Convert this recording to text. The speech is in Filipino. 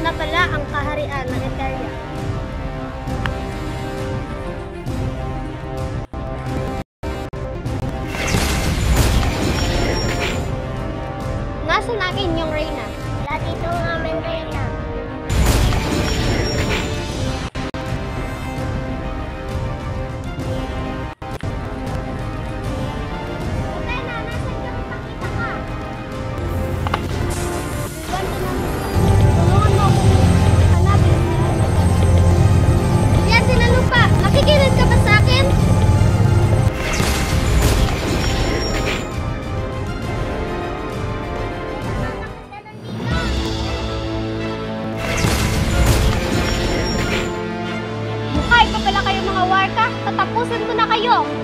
na pala ang kaharian ng Eteria. Nasa na akin yung Reyna? Wala dito ang aming Reyna. Reyna, nasa ka? Pakita ka. Tulungan mo ako. Hanapin. Yan, sinalupa. Makikinig ka ba sa akin? Mukha pa pala kayo mga warka. Tatapusin ko na kayo.